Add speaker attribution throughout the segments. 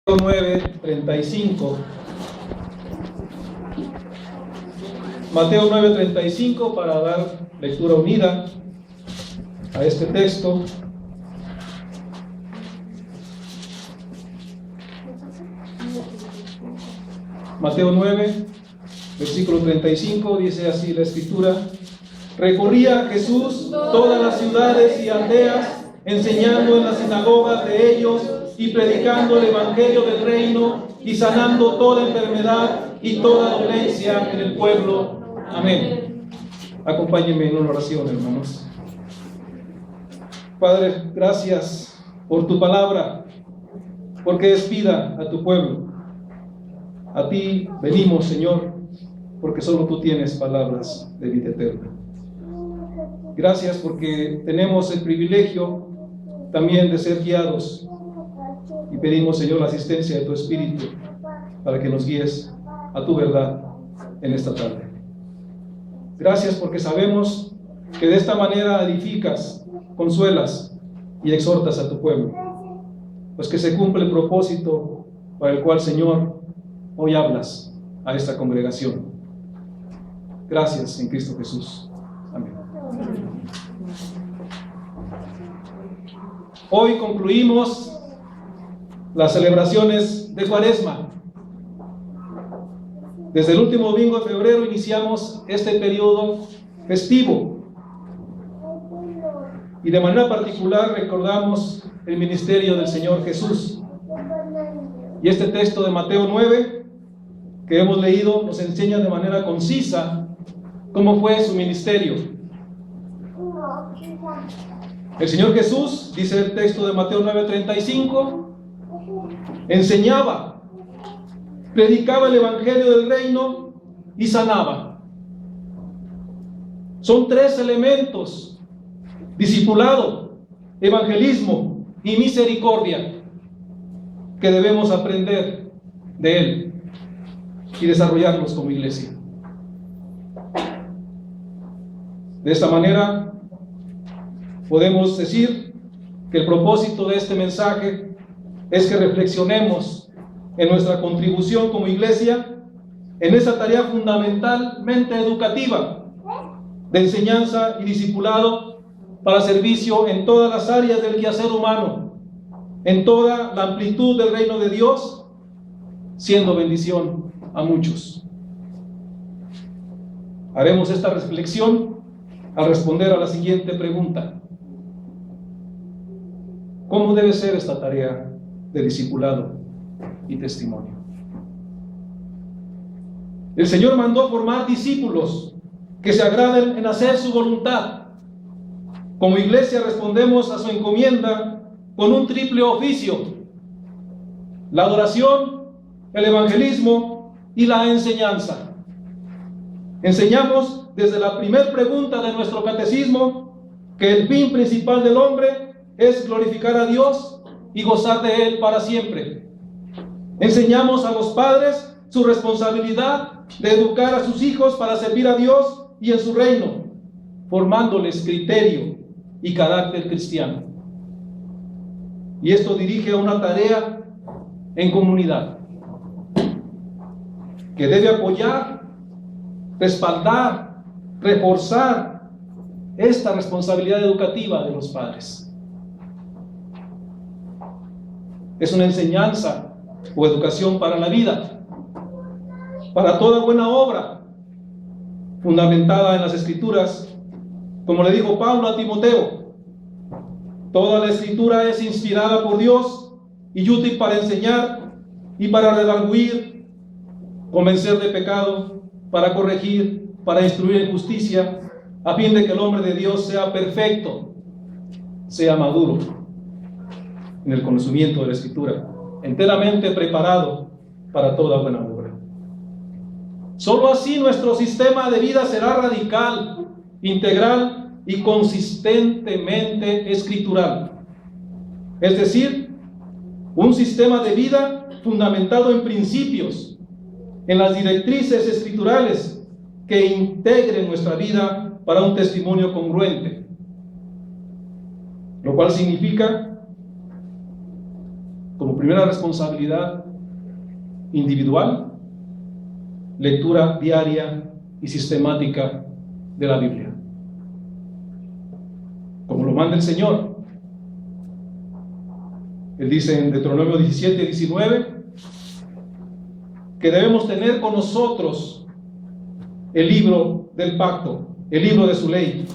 Speaker 1: 9:35. Mateo 9:35, para dar lectura unida a este texto. Mateo 9, versículo 35, dice así la escritura: recorría Jesús todas las ciudades y aldeas, enseñando en las sinagogas de ellos y predicando el evangelio del reino y sanando toda enfermedad y toda dolencia en el pueblo. Amén. Acompáñenme en una oración, hermanos. Padre, gracias por tu palabra, porque es vida a tu pueblo. A ti venimos, Señor, porque solo tú tienes palabras de vida eterna. Gracias porque tenemos el privilegio también de ser guiados, y pedimos, Señor, la asistencia de tu Espíritu para que nos guíes a tu verdad en esta tarde. Gracias porque sabemos que de esta manera edificas, consuelas y exhortas a tu pueblo, pues que se cumple el propósito para el cual, Señor, hoy hablas a esta congregación. Gracias en Cristo Jesús. Amén. Hoy concluimos las celebraciones de Cuaresma. Desde el último domingo de febrero iniciamos este periodo festivo, y de manera particular recordamos el ministerio del Señor Jesús. Y este texto de Mateo 9 que hemos leído nos enseña de manera concisa cómo fue su ministerio. El Señor Jesús, dice el texto de Mateo 9:35, enseñaba, predicaba el evangelio del reino y sanaba. Son tres elementos: discipulado, evangelismo y misericordia, que debemos aprender de él y desarrollarlos como iglesia. De esta manera podemos decir que el propósito de este mensaje es que reflexionemos en nuestra contribución como iglesia en esa tarea fundamentalmente educativa de enseñanza y discipulado para servicio en todas las áreas del quehacer humano, en toda la amplitud del reino de Dios, siendo bendición a muchos. Haremos esta reflexión al responder a la siguiente pregunta: ¿cómo debe ser esta tarea de discipulado y testimonio? El Señor mandó formar discípulos que se agraden en hacer su voluntad. Como iglesia respondemos a su encomienda con un triple oficio: la adoración, el evangelismo y la enseñanza. Enseñamos desde la primera pregunta de nuestro catecismo que el fin principal del hombre es glorificar a Dios y gozar de Él para siempre. Enseñamos a los padres su responsabilidad de educar a sus hijos para servir a Dios y en su reino, formándoles criterio y carácter cristiano. Y esto dirige a una tarea en comunidad que debe apoyar, respaldar, reforzar esta responsabilidad educativa de los padres. Es una enseñanza o educación para la vida, para toda buena obra, fundamentada en las Escrituras, como le dijo Pablo a Timoteo: toda la Escritura es inspirada por Dios y útil para enseñar y para redarguir, convencer de pecado, para corregir, para instruir en justicia, a fin de que el hombre de Dios sea perfecto, sea maduro en el conocimiento de la Escritura, enteramente preparado para toda buena obra. Solo así nuestro sistema de vida será radical, integral y consistentemente escritural. Es decir, un sistema de vida fundamentado en principios, en las directrices escriturales que integren nuestra vida para un testimonio congruente, lo cual significa como primera responsabilidad individual, lectura diaria y sistemática de la Biblia, como lo manda el Señor. Él dice en Deuteronomio 17:19 que debemos tener con nosotros el libro del pacto, el libro de su ley,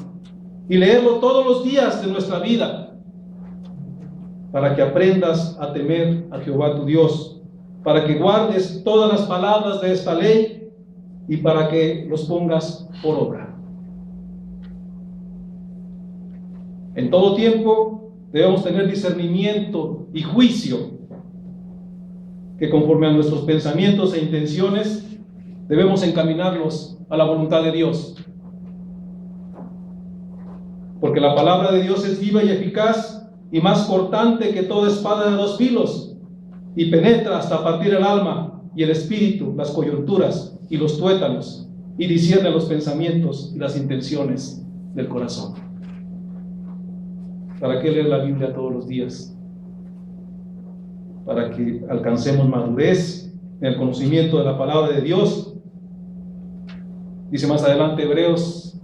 Speaker 1: y leerlo todos los días de nuestra vida, para que aprendas a temer a Jehová tu Dios, para que guardes todas las palabras de esta ley y para que los pongas por obra. En todo tiempo debemos tener discernimiento y juicio, que conforme a nuestros pensamientos e intenciones debemos encaminarlos a la voluntad de Dios. Porque la palabra de Dios es viva y eficaz y más cortante que toda espada de dos filos, y penetra hasta partir el alma y el espíritu, las coyunturas y los tuétanos, y discierne los pensamientos y las intenciones del corazón. ¿Para qué leer la Biblia todos los días? Para que alcancemos madurez en el conocimiento de la palabra de Dios. Dice más adelante Hebreos,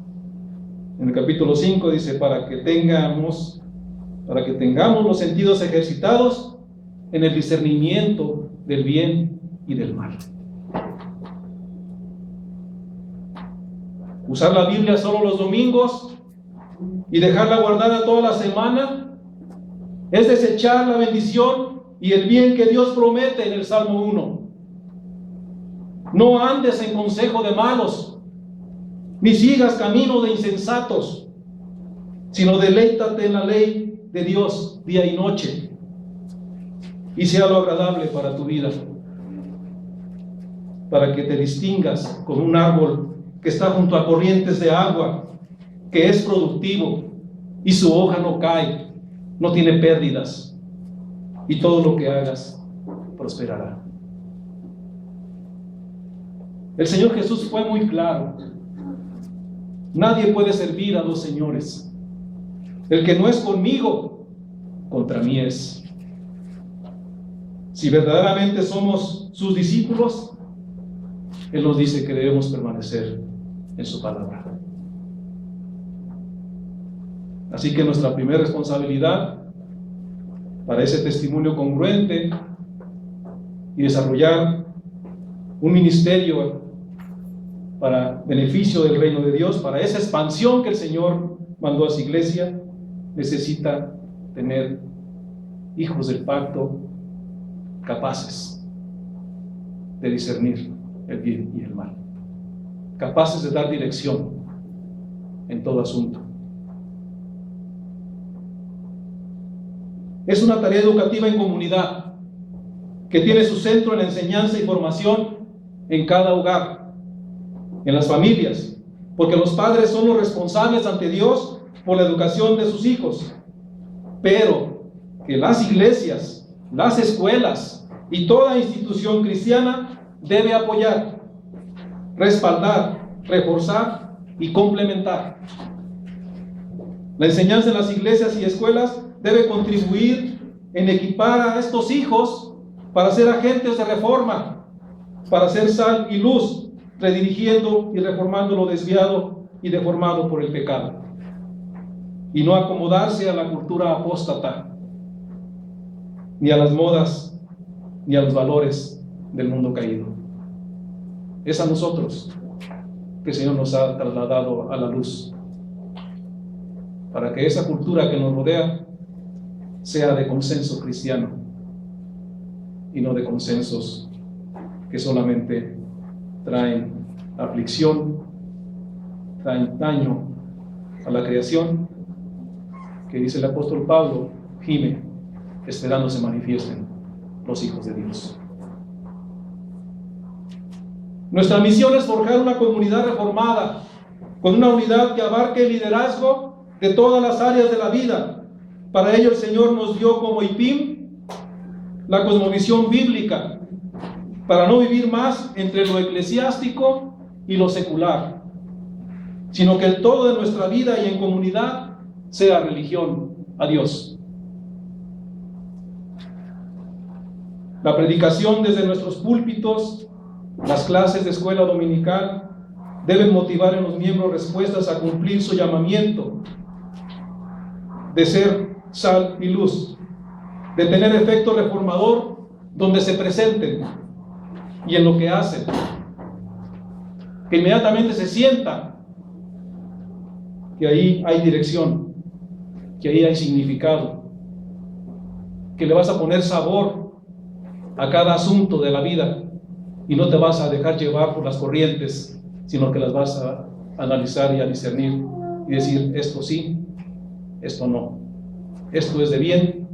Speaker 1: en el capítulo 5, dice, para que tengamos los sentidos ejercitados en el discernimiento del bien y del mal. Usar la Biblia solo los domingos y dejarla guardada toda la semana es desechar la bendición y el bien que Dios promete en el Salmo 1. No andes en consejo de malos, ni sigas camino de insensatos, sino deleítate en la ley de Dios día y noche, y sea lo agradable para tu vida, para que te distingas como un árbol que está junto a corrientes de agua, que es productivo y su hoja no cae, no tiene pérdidas, y todo lo que hagas prosperará. El Señor Jesús fue muy claro: nadie puede servir a dos señores. El que no es conmigo, contra mí es. Si verdaderamente somos sus discípulos, Él nos dice que debemos permanecer en su palabra. Así que nuestra primera responsabilidad para ese testimonio congruente y desarrollar un ministerio para beneficio del reino de Dios, para esa expansión que el Señor mandó a su iglesia, necesita tener hijos del pacto capaces de discernir el bien y el mal, capaces de dar dirección en todo asunto. Es una tarea educativa en comunidad que tiene su centro en la enseñanza y formación en cada hogar, en las familias, porque los padres son los responsables ante Dios por la educación de sus hijos, pero que las iglesias, las escuelas y toda institución cristiana debe apoyar, respaldar, reforzar y complementar. La enseñanza en las iglesias y escuelas debe contribuir en equipar a estos hijos para ser agentes de reforma, para ser sal y luz, redirigiendo y reformando lo desviado y deformado por el pecado, y no acomodarse a la cultura apóstata, ni a las modas, ni a los valores del mundo caído. Es a nosotros que el Señor nos ha trasladado a la luz, para que esa cultura que nos rodea sea de consenso cristiano y no de consensos que solamente traen aflicción, traen daño a la creación, que dice el apóstol Pablo, gime, esperando se manifiesten los hijos de Dios. Nuestra misión es forjar una comunidad reformada, con una unidad que abarque el liderazgo de todas las áreas de la vida. Para ello el Señor nos dio como IPIM la cosmovisión bíblica, para no vivir más entre lo eclesiástico y lo secular, sino que el todo de nuestra vida y en comunidad sea religión a Dios. La predicación desde nuestros púlpitos, las clases de escuela dominical deben motivar en los miembros respuestas a cumplir su llamamiento de ser sal y luz, de tener efecto reformador donde se presenten y en lo que hacen, que inmediatamente se sienta que ahí hay dirección, que ahí hay significado, que le vas a poner sabor a cada asunto de la vida y no te vas a dejar llevar por las corrientes, sino que las vas a analizar y a discernir y decir, esto sí, esto no, esto es de bien,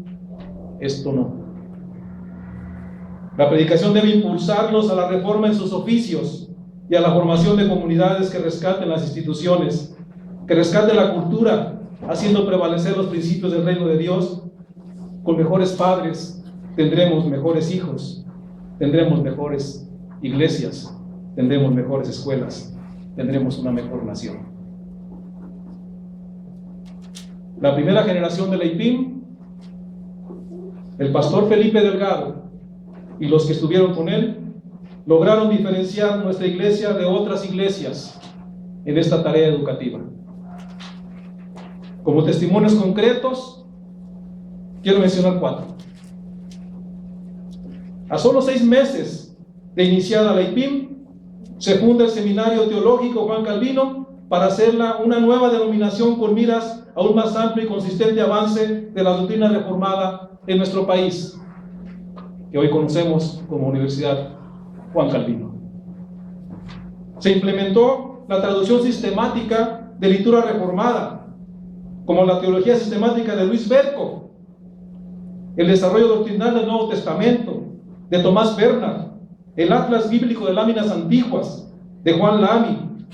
Speaker 1: esto no. La predicación debe impulsarlos a la reforma en sus oficios y a la formación de comunidades que rescaten las instituciones, que rescaten la cultura, haciendo prevalecer los principios del reino de Dios. Con mejores padres tendremos mejores hijos, tendremos mejores iglesias, tendremos mejores escuelas, tendremos una mejor nación. La primera generación de la IPIM, el pastor Felipe Delgado y los que estuvieron con él, lograron diferenciar nuestra iglesia de otras iglesias en esta tarea educativa. Como testimonios concretos, quiero mencionar 4. A solo 6 meses de iniciada la IPIM, se funda el Seminario Teológico Juan Calvino para hacerla una nueva denominación con miras a un más amplio y consistente avance de la doctrina reformada en nuestro país, que hoy conocemos como Universidad Juan Calvino. Se implementó la traducción sistemática de literatura reformada, como la teología sistemática de Luis Berco, el desarrollo doctrinal del Nuevo Testamento de Tomás Bernard, el Atlas Bíblico de Láminas Antiguas de Juan Lamy,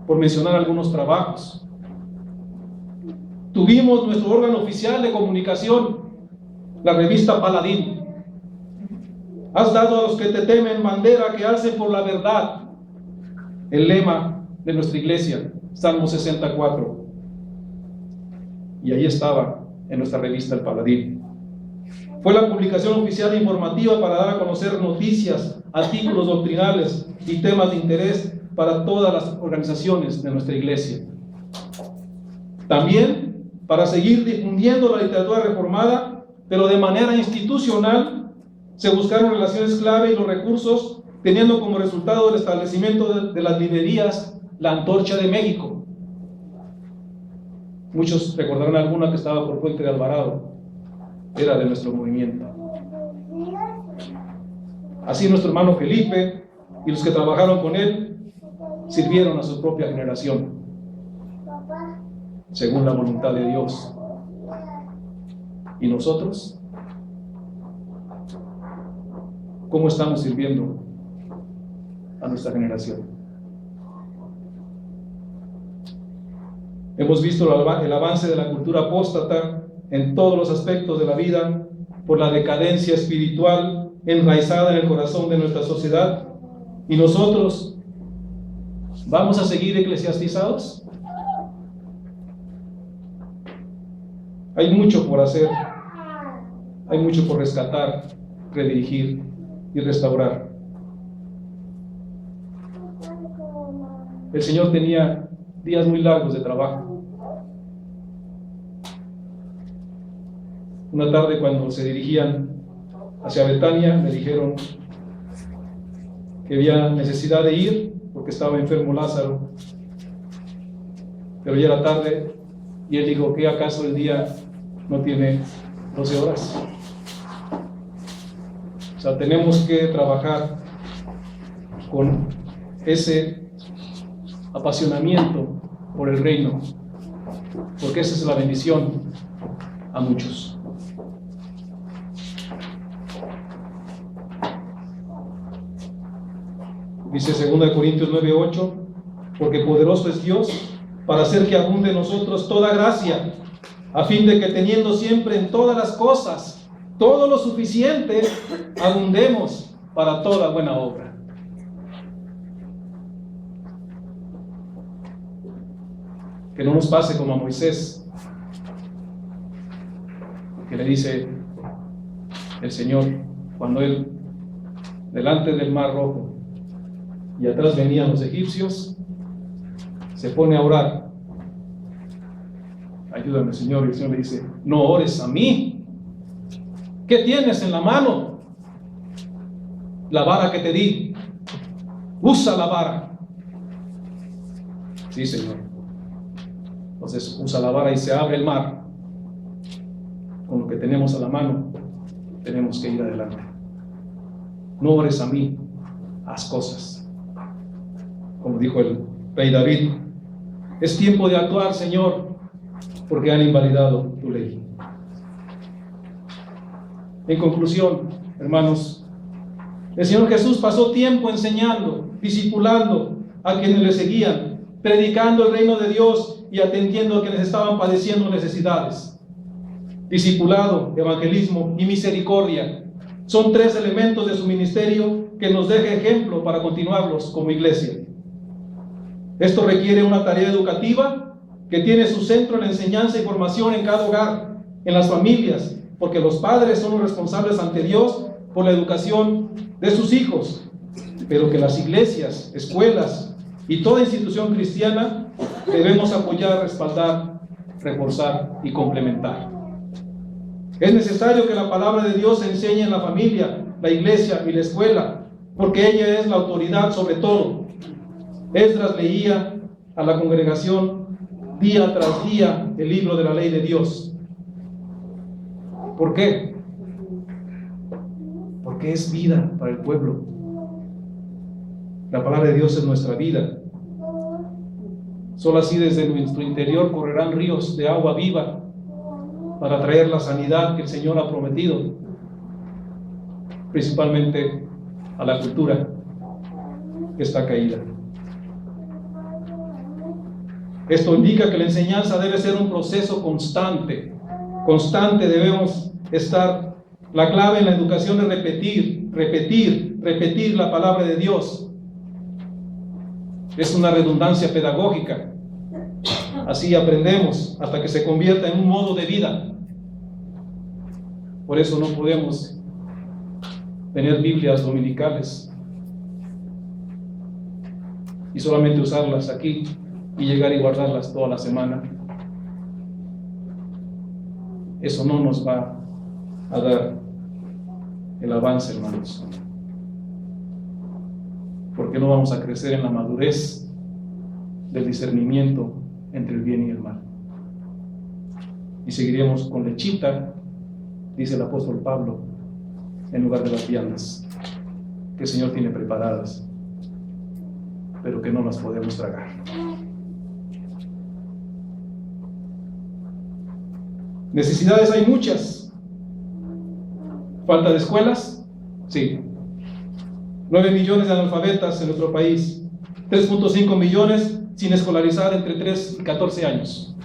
Speaker 1: por mencionar algunos trabajos. Tuvimos nuestro órgano oficial de comunicación, la revista Paladín. Has dado a los que te temen bandera que alcen por la verdad, el lema de nuestra iglesia, Salmo 64. Y ahí estaba en nuestra revista El Paladín. Fue la publicación oficial informativa para dar a conocer noticias, artículos doctrinales y temas de interés para todas las organizaciones de nuestra iglesia. También para seguir difundiendo la literatura reformada, pero de manera institucional, se buscaron relaciones clave y los recursos, teniendo como resultado el establecimiento de las librerías La Antorcha de México. Muchos recordarán alguna que estaba por Puente de Alvarado, era de nuestro movimiento. Así nuestro hermano Felipe y los que trabajaron con él sirvieron a su propia generación, según la voluntad de Dios. ¿Y nosotros? ¿Cómo estamos sirviendo a nuestra generación? Hemos visto el avance de la cultura apóstata en todos los aspectos de la vida por la decadencia espiritual enraizada en el corazón de nuestra sociedad. ¿Y nosotros vamos a seguir eclesiastizados? Hay mucho por hacer, hay mucho por rescatar, redirigir y restaurar. El Señor tenía días muy largos de trabajo. Una tarde, cuando se dirigían hacia Betania, me dijeron que había necesidad de ir porque estaba enfermo Lázaro, pero ya era tarde y él dijo: ¿qué acaso el día no tiene 12 horas? O sea, tenemos que trabajar con ese apasionamiento por el reino, porque esa es la bendición a muchos. Dice 2 Corintios 9:8, porque poderoso es Dios para hacer que abunde en nosotros toda gracia, a fin de que teniendo siempre en todas las cosas todo lo suficiente, abundemos para toda buena obra. Que no nos pase como a Moisés, que le dice el Señor cuando él delante del Mar Rojo, y atrás venían los egipcios, se pone a orar. Ayúdame, Señor. Y el Señor le dice: no ores a mí. ¿Qué tienes en la mano? La vara que te di. Usa la vara. Sí, Señor. Entonces usa la vara y se abre el mar. Con lo que tenemos a la mano, tenemos que ir adelante. No ores a mí, haz cosas. Como dijo el rey David: es tiempo de actuar, Señor, porque han invalidado tu ley. En conclusión, hermanos, el Señor Jesús pasó tiempo enseñando, discipulando a quienes le seguían, predicando el reino de Dios y atendiendo a quienes estaban padeciendo necesidades. Discipulado, evangelismo y misericordia son tres elementos de su ministerio que nos deja ejemplo para continuarlos como iglesia. Esto requiere una tarea educativa que tiene su centro en la enseñanza y formación en cada hogar, en las familias, porque los padres son los responsables ante Dios por la educación de sus hijos, pero que las iglesias, escuelas y toda institución cristiana debemos apoyar, respaldar, reforzar y complementar. Es necesario que la palabra de Dios se enseñe en la familia, la iglesia y la escuela, porque ella es la autoridad sobre todo. Esdras leía a la congregación día tras día el libro de la ley de Dios. ¿Por qué? Porque es vida para el pueblo. La palabra de Dios es nuestra vida. Solo así desde nuestro interior correrán ríos de agua viva para traer la sanidad que el Señor ha prometido, principalmente a la cultura que está caída. Esto indica que la enseñanza debe ser un proceso constante. Constante debemos estar. La clave en la educación es repetir la palabra de Dios. Es una redundancia pedagógica. Así aprendemos hasta que se convierta en un modo de vida. Por eso no podemos tener Biblias dominicales y solamente usarlas aquí y llegar y guardarlas toda la semana. Eso no nos va a dar el avance, hermanos, porque no vamos a crecer en la madurez del discernimiento entre el bien y el mal, y seguiremos con lechita, dice el apóstol Pablo, en lugar de las viandas que el Señor tiene preparadas, pero que no las podemos tragar. Necesidades hay muchas. ¿Falta de escuelas? Sí. 9 millones de analfabetas en nuestro país. 3.5 millones sin escolarizar entre 3 y 14 años.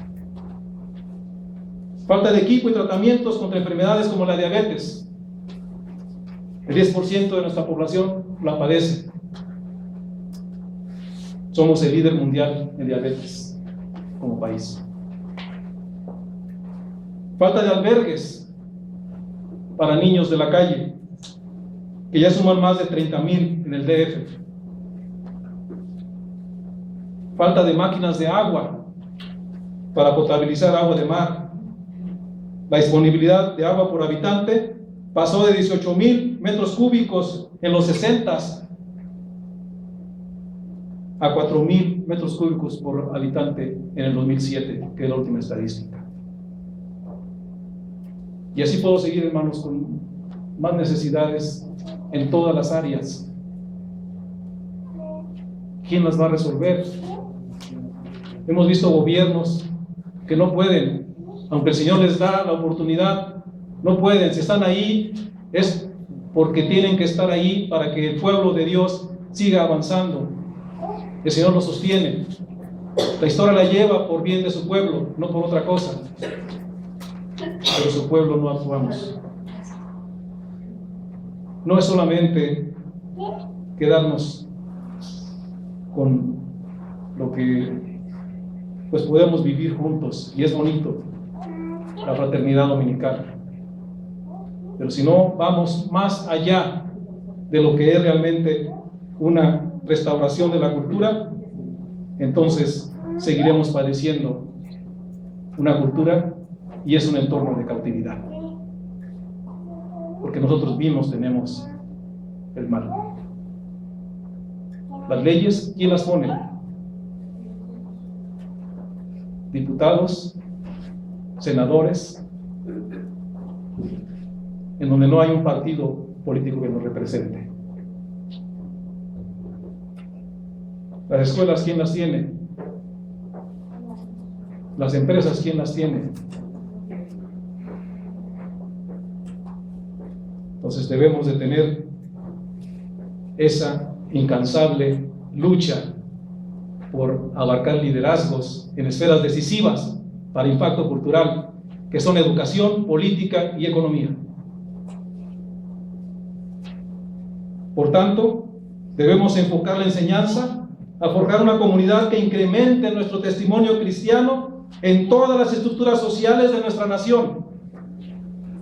Speaker 1: Falta de equipo y tratamientos contra enfermedades como la diabetes. El 10% de nuestra población la padece. Somos el líder mundial en diabetes como país. Falta de albergues para niños de la calle, que ya suman más de 30,000 en el DF. Falta de máquinas de agua para potabilizar agua de mar. La disponibilidad de agua por habitante pasó de 18,000 metros cúbicos en los 60s a 4,000 metros cúbicos por habitante en el 2007, que es la última estadística. Y así puedo seguir, hermanos, con más necesidades en todas las áreas. ¿Quién las va a resolver? Hemos visto gobiernos que no pueden, aunque el Señor les da la oportunidad, no pueden. Si están ahí es porque tienen que estar ahí para que el pueblo de Dios siga avanzando. El Señor lo sostiene. La historia la lleva por bien de su pueblo, no por otra cosa. Pero su pueblo no actuamos. No es solamente quedarnos con lo que pues podemos vivir juntos, y es bonito la fraternidad dominical, pero si no vamos más allá de lo que es realmente una restauración de la cultura, entonces seguiremos padeciendo una cultura y es un entorno de cautividad. Porque nosotros mismos tenemos el mal. Las leyes, ¿quién las pone? Diputados, senadores, en donde no hay un partido político que nos represente. Las escuelas, ¿quién las tiene? Las empresas, ¿quién las tiene? Entonces debemos de tener esa incansable lucha por abarcar liderazgos en esferas decisivas para impacto cultural, que son educación, política y economía. Por tanto, debemos enfocar la enseñanza a forjar una comunidad que incremente nuestro testimonio cristiano en todas las estructuras sociales de nuestra nación,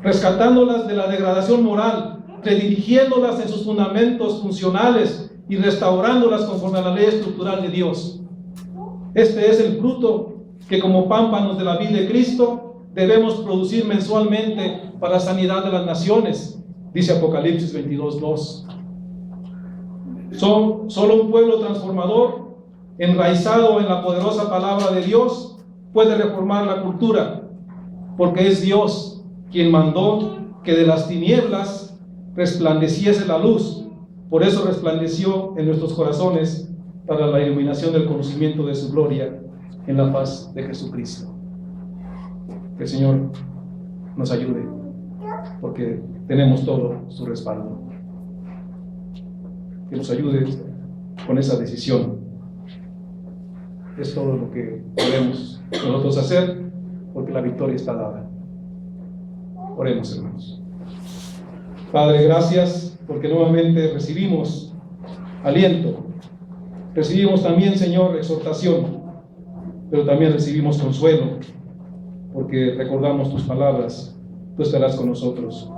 Speaker 1: rescatándolas de la degradación moral, redirigiéndolas en sus fundamentos funcionales y restaurándolas conforme a la ley estructural de Dios. Este es el fruto que, como pámpanos de la vid de Cristo, debemos producir mensualmente para la sanidad de las naciones, dice Apocalipsis 22:2. Solo un pueblo transformador, enraizado en la poderosa palabra de Dios, puede reformar la cultura, porque es Dios quien mandó que de las tinieblas resplandeciese la luz. Por eso resplandeció en nuestros corazones para la iluminación del conocimiento de su gloria en la paz de Jesucristo. Que el Señor nos ayude, porque tenemos todo su respaldo. Que nos ayude con esa decisión. Es todo lo que podemos nosotros hacer, porque la victoria está dada. Oremos, hermanos. Padre, gracias porque nuevamente recibimos aliento. Recibimos también, Señor, exhortación, pero también recibimos consuelo, porque recordamos tus palabras. Tú estarás con nosotros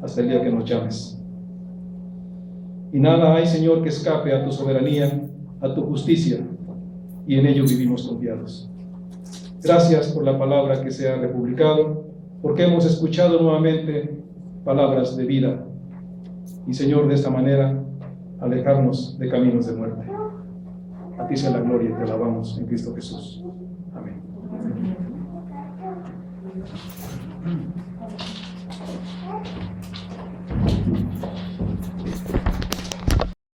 Speaker 1: hasta el día que nos llames. Y nada hay, Señor, que escape a tu soberanía, a tu justicia, y en ello vivimos confiados. Gracias por la palabra que se ha republicado, porque hemos escuchado nuevamente palabras de vida. Y, Señor, de esta manera, alejarnos de caminos de muerte. A ti sea la gloria y te alabamos en Cristo Jesús. Amén.